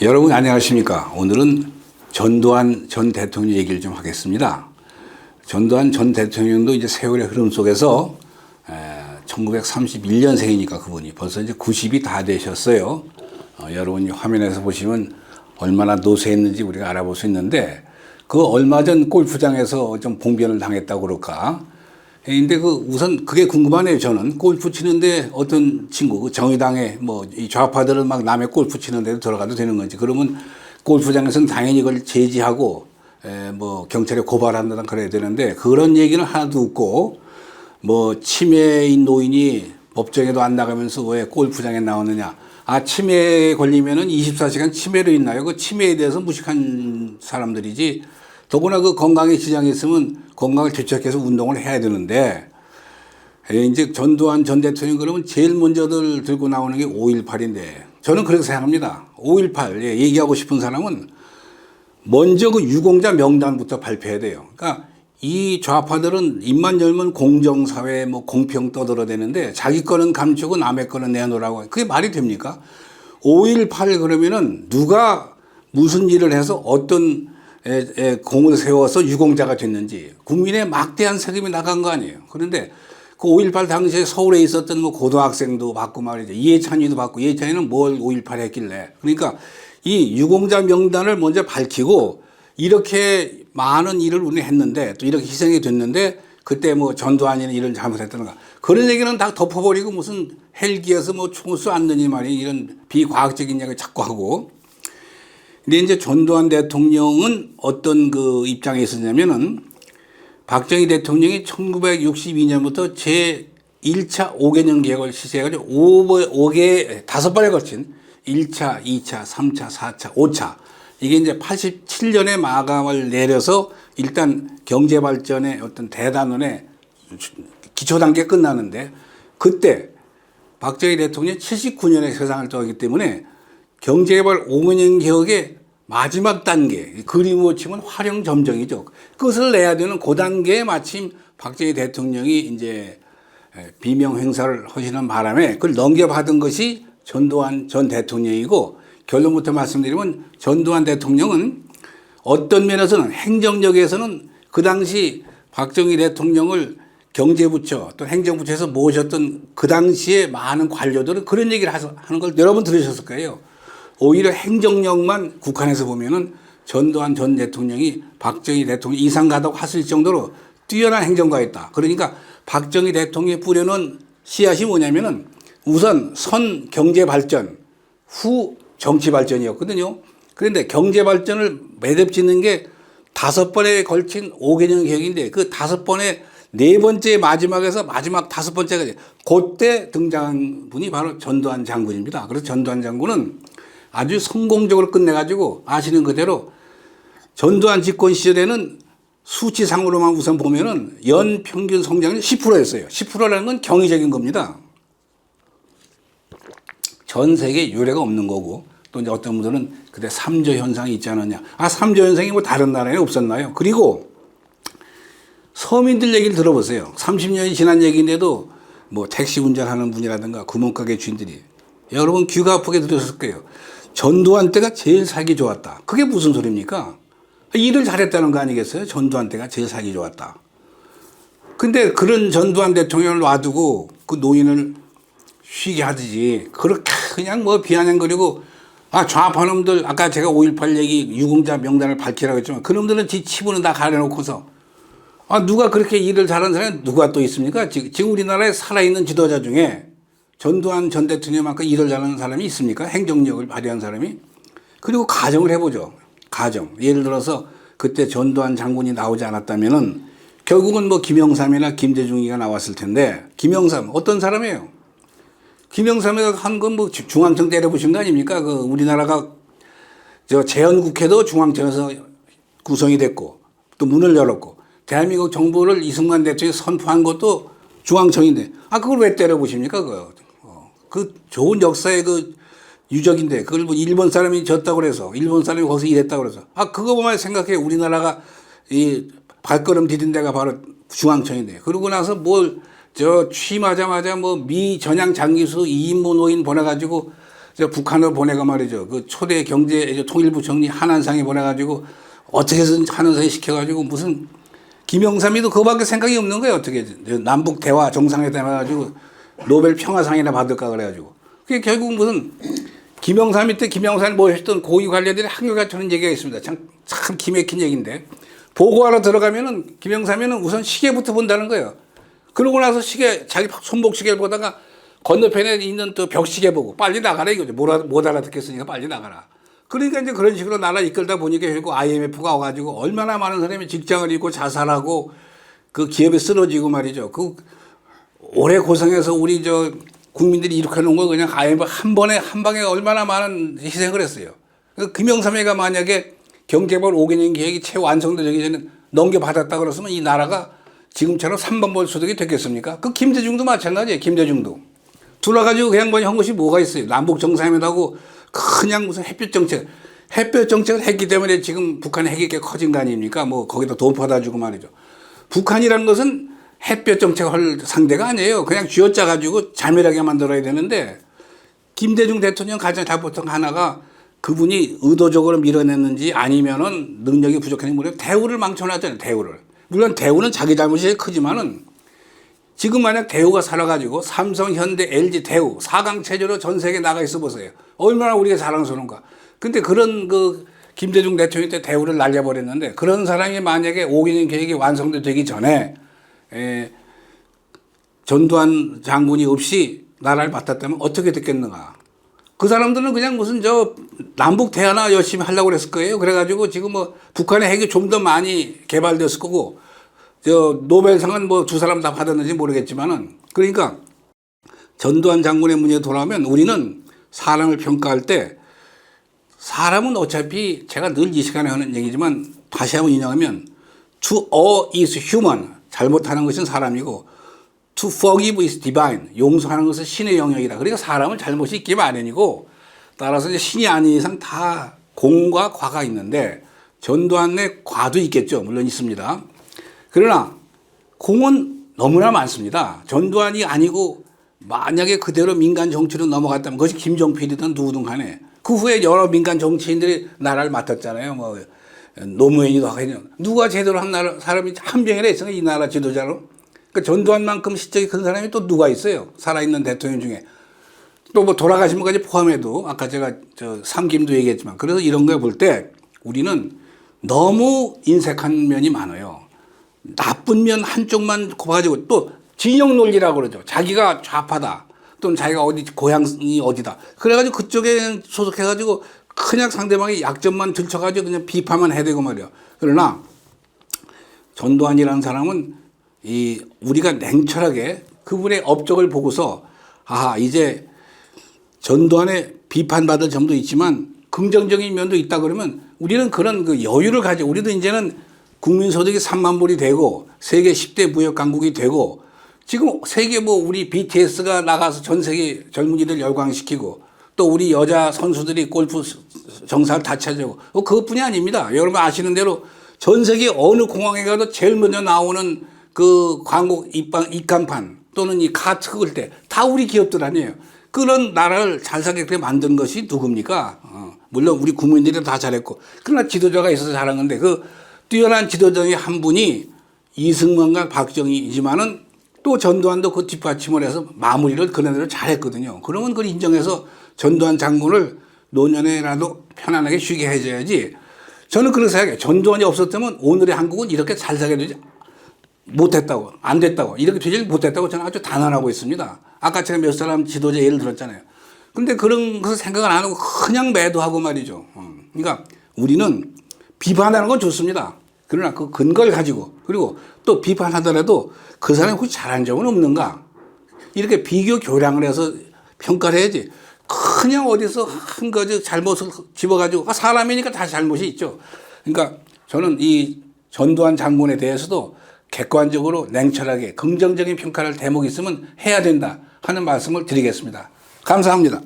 여러분 안녕하십니까? 오늘은 전두환 전 대통령 얘기를 좀 하겠습니다. 전두환 전 대통령도 이제 세월의 흐름 속에서 1931년생이니까 그분이 벌써 이제 90이 다 되셨어요. 여러분이 화면에서 보시면 얼마나 노쇠했는지 우리가 알아볼 수 있는데 그 얼마 전 골프장에서 좀 봉변을 당했다고 그럴까? 근데 우선 그게 궁금하네요. 저는 골프 치는데 어떤 친구, 정의당의 이 좌파들은 막 남의 골프 치는데도 들어가도 되는 건지, 그러면 골프장에서는 당연히 이걸 제지하고 경찰에 고발한다든 그래야 되는데 그런 얘기는 하나도 없고, 치매인 노인이 법정에도 안 나가면서 왜 골프장에 나오느냐. 치매에 걸리면은 24시간 치매로 있나요? 그 치매에 대해서 무식한 사람들이지. 더구나 그 건강에 지장이 있으면 건강을 되찾기 위해서 운동을 해야 되는데, 이제 전두환 전 대통령 그러면 제일 먼저들 들고 나오는 게 5.18인데, 저는 그렇게 생각합니다. 5.18, 얘기하고 싶은 사람은 먼저 그 유공자 명단부터 발표해야 돼요. 그러니까 이 좌파들은 입만 열면 공정사회, 공평 떠들어대는데 자기 거는 감추고 남의 거는 내놓으라고. 그게 말이 됩니까? 5.18 그러면은 누가 무슨 일을 해서 어떤 공을 세워서 유공자가 됐는지 국민의 막대한 세금이 나간 거 아니에요. 그런데 그 5.18 당시에 서울에 있었던 고등학생도 받고 말이죠. 이해찬이도 받고, 이해찬이는 뭘 5.18 했길래. 그러니까 이 유공자 명단을 먼저 밝히고, 이렇게 많은 일을 우리는 했는데 또 이렇게 희생이 됐는데 그때 전두환이는 이런 잘못했다는가, 그런 얘기는 다 덮어버리고 무슨 헬기에서 총을 쏘았느니 말이, 이런 비과학적인 얘기를 자꾸 하고. 근데 이제 전두환 대통령은 어떤 그 입장에 있었냐면은, 박정희 대통령이 1962년부터 제1차 5개년 계획을 실시해가지고 5번에 걸친 1차, 2차, 3차, 4차, 5차. 이게 이제 87년에 마감을 내려서 일단 경제발전의 어떤 대단원의 기초 단계 끝나는데, 그때 박정희 대통령이 79년에 세상을 떠나기 때문에 경제개발 5년 개혁의 마지막 단계, 그림으로 치면 활용점정이죠. 끝을 내야 되는 그 단계에 마침 박정희 대통령이 이제 비명 행사를 하시는 바람에 그걸 넘겨받은 것이 전두환 전 대통령이고, 결론부터 말씀드리면 전두환 대통령은 어떤 면에서는 행정력에서는 그 당시 박정희 대통령을 경제부처 또 행정부처에서 모셨던 그 당시에 많은 관료들은 그런 얘기를 하는 걸 여러분 들으셨을 거예요. 오히려 행정력만 국한에서 보면은 전두환 전 대통령이 박정희 대통령 이상 가다고 하실 정도로 뛰어난 행정가였다. 그러니까 박정희 대통령이 뿌려놓은 씨앗이 뭐냐면은 우선 선 경제 발전, 후 정치 발전이었거든요. 그런데 경제 발전을 매듭짓는 게 5번에 걸친 5개년 계획인데, 그 5번의 4번째 마지막에서 마지막 5번째까지 그때 등장한 분이 바로 전두환 장군입니다. 그래서 전두환 장군은 아주 성공적으로 끝내가지고, 아시는 그대로 전두환 집권 시절에는 수치상으로만 우선 보면은 연 평균 성장률이 10%였어요. 10%라는 건 경이적인 겁니다. 전 세계 유례가 없는 거고, 또 이제 어떤 분들은 그때 3조 현상이 있지 않았냐. 3조 현상이 다른 나라에 없었나요? 그리고 서민들 얘기를 들어보세요. 30년이 지난 얘기인데도 택시 운전하는 분이라든가 구멍가게 주인들이, 여러분 귀가 아프게 들으셨을 거예요. 전두환 때가 제일 살기 좋았다. 그게 무슨 소리입니까? 일을 잘했다는 거 아니겠어요? 전두환 때가 제일 살기 좋았다. 근데 그런 전두환 대통령을 놔두고 그 노인을 쉬게 하듯이 그렇게 그냥 비아냥거리고, 좌파놈들, 아까 제가 5.18 얘기 유공자 명단을 밝히라고 했지만 그놈들은 지 치부는 다 가려놓고서, 누가 그렇게 일을 잘하는 사람이 누가 또 있습니까? 지금 우리나라에 살아있는 지도자 중에 전두환 전 대통령만큼 일을 잘하는 사람이 있습니까? 행정력을 발휘한 사람이. 그리고 가정을 해보죠. 가정. 예를 들어서 그때 전두환 장군이 나오지 않았다면은 결국은 김영삼이나 김대중이가 나왔을 텐데, 김영삼 어떤 사람이에요? 김영삼이가 한 건 중앙청 때려부신 거 아닙니까? 우리나라가 재헌국회도 중앙청에서 구성이 됐고 또 문을 열었고, 대한민국 정부를 이승만 대통령이 선포한 것도 중앙청인데, 그걸 왜 때려부십니까? 그 좋은 역사의 유적인데 그걸 일본 사람이 졌다고 그래서, 일본 사람이 거기서 일했다고 그래서, 그거 보면 생각해. 우리나라가 이 발걸음 디딘 데가 바로 중앙청인데, 그러고 나서 취임하자마자 미 전향 장기수 2인무 노인 보내가지고 저 북한으로 보내가 말이죠. 그 초대 경제 통일부 총리 한한상이 보내가지고 어떻게 해서 한한상이 시켜가지고 무슨 김영삼이도 그거밖에 생각이 없는 거예요. 어떻게 남북 대화 정상회담 해가지고 노벨 평화상이나 받을까 그래가지고 그게 결국 무슨 김영삼이 때 김영삼을 모셨던 고위 관료들이 한결같이 하는 얘기가 있습니다. 참 기맥힌 얘기인데 보고하러 들어가면은 김영삼이는 우선 시계부터 본다는 거예요. 그러고 나서 시계 자기 손목 시계를 보다가 건너편에 있는 또 벽시계 보고 빨리 나가라 이거죠. 못 알아듣겠으니까 빨리 나가라. 그러니까 이제 그런 식으로 나라 이끌다 보니까 결국 IMF가 와가지고 얼마나 많은 사람이 직장을 잃고 자살하고 그 기업에 쓰러지고 말이죠. 그 오래 고생해서 우리 저 국민들이 이렇게 놓은 거 그냥 IMF 한 번에 한 방에 얼마나 많은 희생을 했어요. 그 김영삼이가 만약에 경제발 5개년 계획이 채 완성되기 전에 넘겨받았다 그랬으면 이 나라가 지금처럼 3번벌 소득이 됐겠습니까? 그 김대중도 마찬가지예요. 김대중도. 둘러가지고 그 양반이 한 것이 뭐가 있어요. 남북 정상회담하고 그냥 무슨 햇볕 정책. 햇볕 정책을 했기 때문에 지금 북한의 핵이 꽤 커진 거 아닙니까? 뭐 거기다 돈 퍼다 주고 말이죠. 북한이라는 것은 햇볕 정책을 할 상대가 아니에요. 그냥 쥐어짜가지고 자멸하게 만들어야 되는데 김대중 대통령 가장 잘못한 하나가 그분이 의도적으로 밀어냈는지 아니면은 능력이 부족했는지 모르겠어요. 대우를 망쳐놨잖아요. 대우를. 물론 대우는 자기 잘못이 제일 크지만은 지금 만약 대우가 살아가지고 삼성, 현대, LG, 대우 4강 체제로 전 세계에 나가 있어 보세요. 얼마나 우리가 자랑스러운가. 근데 그런 그 김대중 대통령 때 대우를 날려버렸는데 그런 사람이 만약에 5개년 계획이 완성되기 전에 전두환 장군이 없이 나라를 맡았다면 어떻게 됐겠는가. 그 사람들은 그냥 무슨 저 남북 대화나 열심히 하려고 그랬을 거예요. 그래가지고 지금 뭐 북한의 핵이 좀 더 많이 개발됐을 거고 저 노벨상은 뭐 두 사람 다 받았는지 모르겠지만은 그러니까 전두환 장군의 문제에 돌아오면 우리는 사람을 평가할 때 사람은 어차피 제가 늘 이 시간에 하는 얘기지만 다시 한번 인용하면 to err is human 잘못하는 것은 사람이고 to forgive is divine 용서하는 것은 신의 영역이다. 그러니까 사람은 잘못이 있기 마련이고 따라서 이제 신이 아닌 이상 다 공과 과가 있는데 전두환의 과도 있겠죠. 물론 있습니다. 그러나 공은 너무나 많습니다. 전두환이 아니고 만약에 그대로 민간 정치로 넘어갔다면 그것이 김종필이든 누구든 간에 그 후에 여러 민간 정치인들이 나라를 맡았잖아요. 뭐 노무현이도 하겠냐. 누가 제대로 한 나라 사람이 한 명이나 있어요. 이 나라 지도자로. 그러니까 전두환만큼 실적이 큰 사람이 또 누가 있어요. 살아있는 대통령 중에. 또 뭐 돌아가신 분까지 포함해도 아까 제가 저 삼김도 얘기했지만 그래서 이런 거 볼 때 우리는 너무 인색한 면이 많아요. 나쁜 면 한쪽만 가지고 또 진영 논리라고 그러죠. 자기가 좌파다. 또는 자기가 어디 고향이 어디다. 그래가지고 그쪽에 소속해가지고 그냥 상대방의 약점만 들춰가지고 그냥 비판만 해대고 말이야. 그러나 전두환이라는 사람은 이 우리가 냉철하게 그분의 업적을 보고서 아하 이제 전두환의 비판받을 점도 있지만 긍정적인 면도 있다 그러면 우리는 그런 그 여유를 가지고 우리도 이제는 국민소득이 3만 불이 되고 세계 10대 무역 강국이 되고 지금 세계 뭐 우리 BTS가 나가서 전 세계 젊은이들 열광시키고 또 우리 여자 선수들이 골프 정상을 다 차지하고 그것뿐이 아닙니다. 여러분 아시는 대로 전 세계 어느 공항에 가도 제일 먼저 나오는 그 광고 입간판 또는 이 카트 긁을 때 다 우리 기업들 아니에요. 그런 나라를 잘 살게 만든 것이 누굽니까? 물론 우리 국민들이 다 잘했고 그러나 지도자가 있어서 잘한 건데 그 뛰어난 지도자 중에 한 분이 이승만과 박정희이지만은 또 전두환도 그 뒷받침을 해서 마무리를 그네들을 잘했거든요. 그러면 그걸 인정해서 전두환 장군을 노년에라도 편안하게 쉬게 해줘야지. 저는 그렇게 생각해요. 전두환이 없었다면 오늘의 한국은 이렇게 잘 살게 되지 못했다고, 안 됐다고, 이렇게 되지 못했다고 저는 아주 단언하고 있습니다. 아까 제가 몇 사람 지도자 예를 들었잖아요. 근데 그런 것을 생각을 안 하고 그냥 매도하고 말이죠. 그러니까 우리는 비판하는 건 좋습니다. 그러나 그 근거를 가지고 그리고 또 비판하더라도 그 사람이 혹시 잘한 적은 없는가 이렇게 비교 교량을 해서 평가를 해야지 그냥 어디서 한 가지 잘못을 집어가지고 사람이니까 다 잘못이 있죠. 그러니까 저는 이 전두환 장군에 대해서도 객관적으로 냉철하게 긍정적인 평가를 대목이 있으면 해야 된다 하는 말씀을 드리겠습니다. 감사합니다.